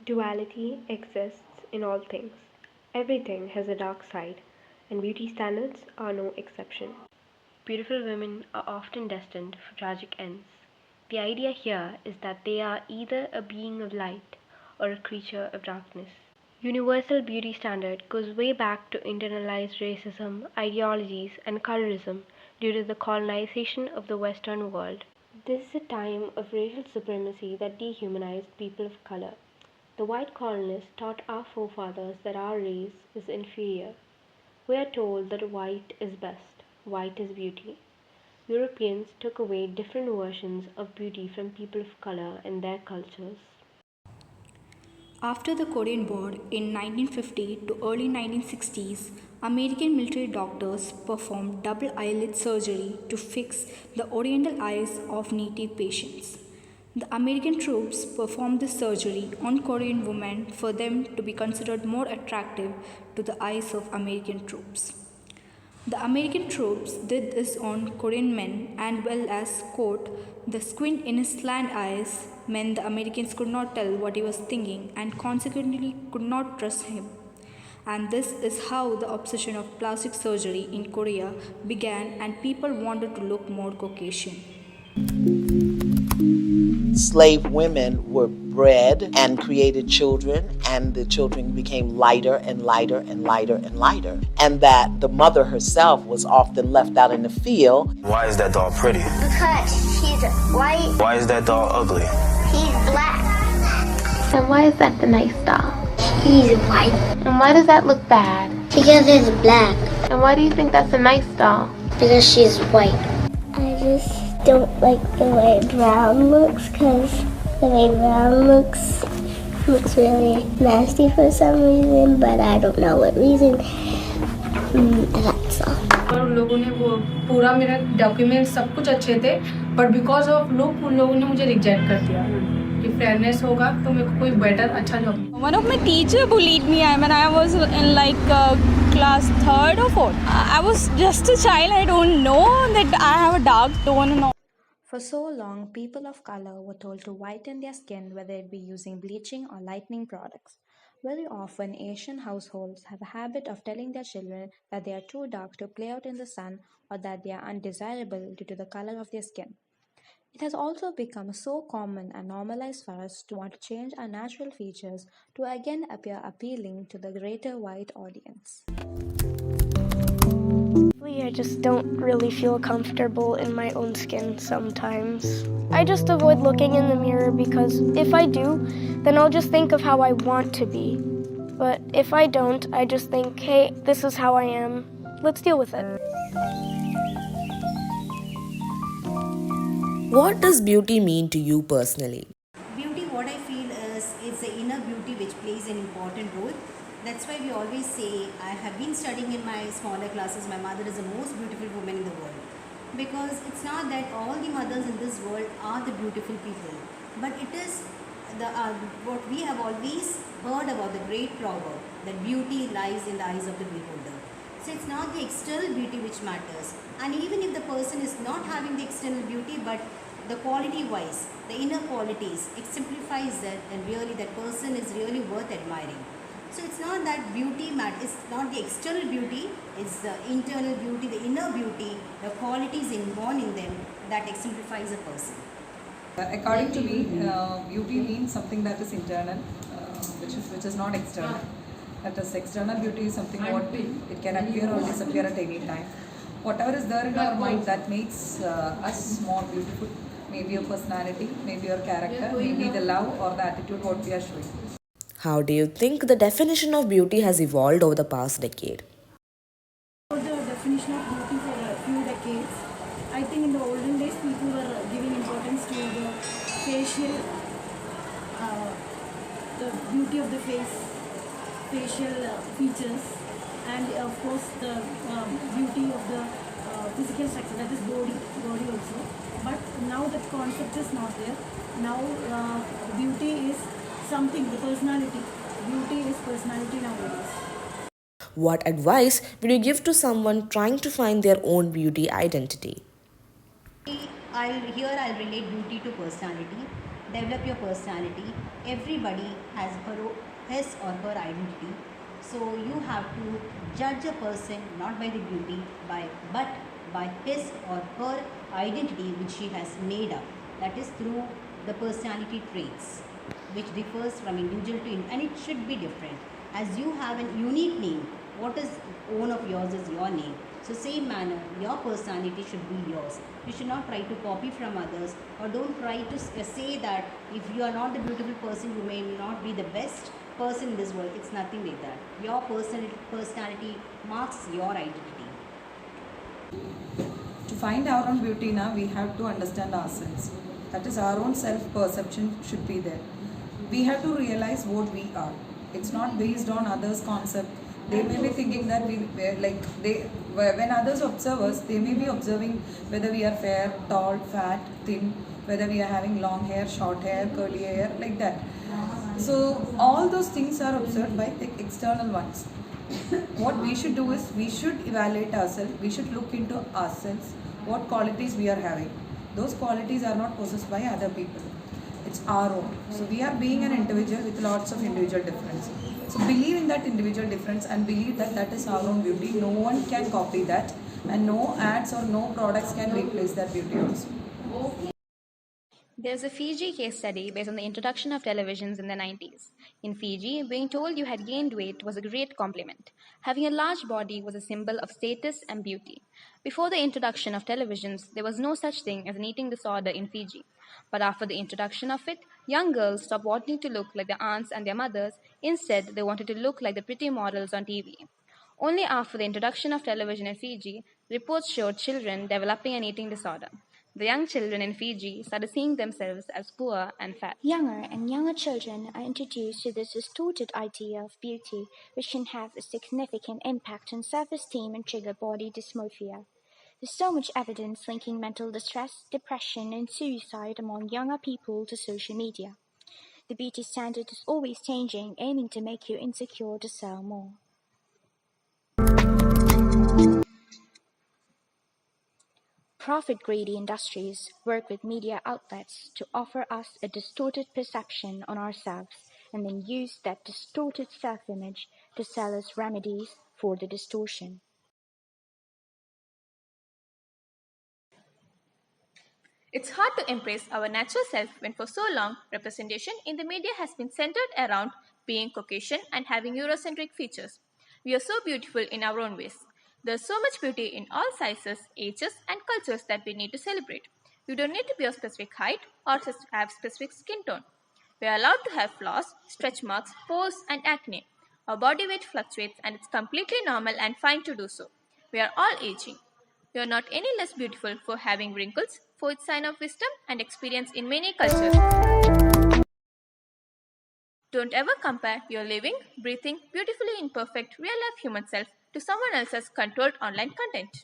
Duality exists in all things. Everything has a dark side, and beauty standards are no exception. Beautiful women are often destined for tragic ends. The idea here is that they are either a being of light or a creature of darkness. Universal beauty standard goes way back to internalized racism, ideologies, and colorism due to the colonization of the Western world. This is a time of racial supremacy that dehumanized people of color. The white colonists taught our forefathers that our race is inferior. We are told that white is best, white is beauty. Europeans took away different versions of beauty from people of color in their cultures. After the Korean War in 1950 to early 1960s, American military doctors performed double eyelid surgery to fix the oriental eyes of native patients. The American troops performed this surgery on Korean women for them to be considered more attractive to the eyes of American troops. The American troops did this on Korean men and well as quote, the squint in his slant eyes meant the Americans could not tell what he was thinking and consequently could not trust him. And this is how the obsession of plastic surgery in Korea began and people wanted to look more Caucasian. Slave women were bred and created children, and the children became lighter and lighter and lighter and lighter. And that the mother herself was often left out in the field. Why is that dog pretty? Because he's white. Why is that dog ugly? He's black. And why is that the nice doll? He's white. And why does that look bad? Because he's black. And why do you think that's a nice doll? Because she's white. I just don't like the way brown looks, because the way brown looks really nasty for some reason, but I don't know what reason. That's all. और उन लोगों ने वो पूरा मेरा document सब कुछ अच्छे थे, बट बिकॉज ऑफ लोग उन लोगों ने मुझे रिजेक्ट कर दिया कि फेयरनेस होगा तो मेरे को कोई बेटर अच्छा job. One of my teacher bullied me when I was in class 3rd or 4th. I was just a child. I don't know that I have a dark tone and all. For so long, people of color were told to whiten their skin, whether it be using bleaching or lightening products. Very often, Asian households have a habit of telling their children that they are too dark to play out in the sun or that they are undesirable due to the color of their skin. It has also become so common and normalized for us to want to change our natural features to again appear appealing to the greater white audience. I just don't really feel comfortable in my own skin sometimes. I just avoid looking in the mirror because if I do, then I'll just think of how I want to be. But if I don't, I just think, hey, this is how I am. Let's deal with it. What does beauty mean to you personally? Beauty, what I feel is the inner beauty which plays an important role. That's why we always say, I have been studying in my smaller classes, my mother is the most beautiful woman in the world. Because it's not that all the mothers in this world are the beautiful people, but it is what we have always heard about, the great proverb, that beauty lies in the eyes of the beholder. So it's not the external beauty which matters. And even if the person is not having the external beauty, but the quality wise, the inner qualities, it simplifies that, and really that person is really worth admiring. So it's not that beauty it's not the external beauty, it's the internal beauty, the inner beauty, the qualities inborn in them that exemplifies a person. According to me, beauty means something that is internal, which is not external. That is, external beauty is something what it can appear or disappear at any time. Whatever is there in our mind that makes us more beautiful, maybe your personality, maybe your character, maybe the love or the attitude what we are showing. How do you think the definition of beauty has evolved over the past decade? The definition of beauty for a few decades, I think in the olden days people were giving importance to the facial, the beauty of the face, facial features, and of course the beauty of the physical structure, that is body also. But now that concept is not there. Now beauty is something, the personality. Beauty is personality nowadays. What advice would you give to someone trying to find their own beauty identity? I'll relate beauty to personality. develop your personality. Everybody has his or her identity. So you have to judge a person not by the beauty, but by his or her identity which she has made up. That is through the personality traits, which differs from individual to and it should be different. As you have an unique name, what is own of yours is your name. So same manner, your personality should be yours. You should not try to copy from others, or don't try to say that if you are not the beautiful person, you may not be the best person in this world. It's nothing like that. Your personality marks your identity. To find our own beauty now, we have to understand ourselves. That is, our own self-perception should be there. We have to realize what we are. It's not based on others' concept. They may be thinking that when others observe us, they may be observing whether we are fair, tall, fat, thin, whether we are having long hair, short hair, curly hair, like that. So all those things are observed by the external ones. What we should do is we should evaluate ourselves. We should look into ourselves, what qualities we are having. Those qualities are not possessed by other people. It's our own. So we are being an individual with lots of individual difference. So believe in that individual difference and believe that that is our own beauty. No one can copy that, and no ads or no products can replace that beauty also. There's a Fiji case study based on the introduction of televisions in the 90s. In Fiji, being told you had gained weight was a great compliment. Having a large body was a symbol of status and beauty. Before the introduction of televisions, there was no such thing as an eating disorder in Fiji. But after the introduction of it, young girls stopped wanting to look like their aunts and their mothers. Instead, they wanted to look like the pretty models on TV. Only after the introduction of television in Fiji, reports showed children developing an eating disorder. The young children in Fiji started seeing themselves as poor and fat. Younger and younger children are introduced to this distorted idea of beauty, which can have a significant impact on self-esteem and trigger body dysmorphia. There's so much evidence linking mental distress, depression, and suicide among younger people to social media. The beauty standard is always changing, aiming to make you insecure to sell more. Profit-greedy industries work with media outlets to offer us a distorted perception on ourselves and then use that distorted self-image to sell us remedies for the distortion. It's hard to embrace our natural self when for so long representation in the media has been centered around being Caucasian and having Eurocentric features. We are so beautiful in our own ways. There's so much beauty in all sizes, ages, and cultures that we need to celebrate. You don't need to be of specific height or have specific skin tone. We are allowed to have flaws, stretch marks, pores, and acne. Our body weight fluctuates and it's completely normal and fine to do so. We are all aging. You are not any less beautiful for having wrinkles, for its sign of wisdom and experience in many cultures. Don't ever compare your living, breathing, beautifully imperfect real-life human self to someone else's controlled online content.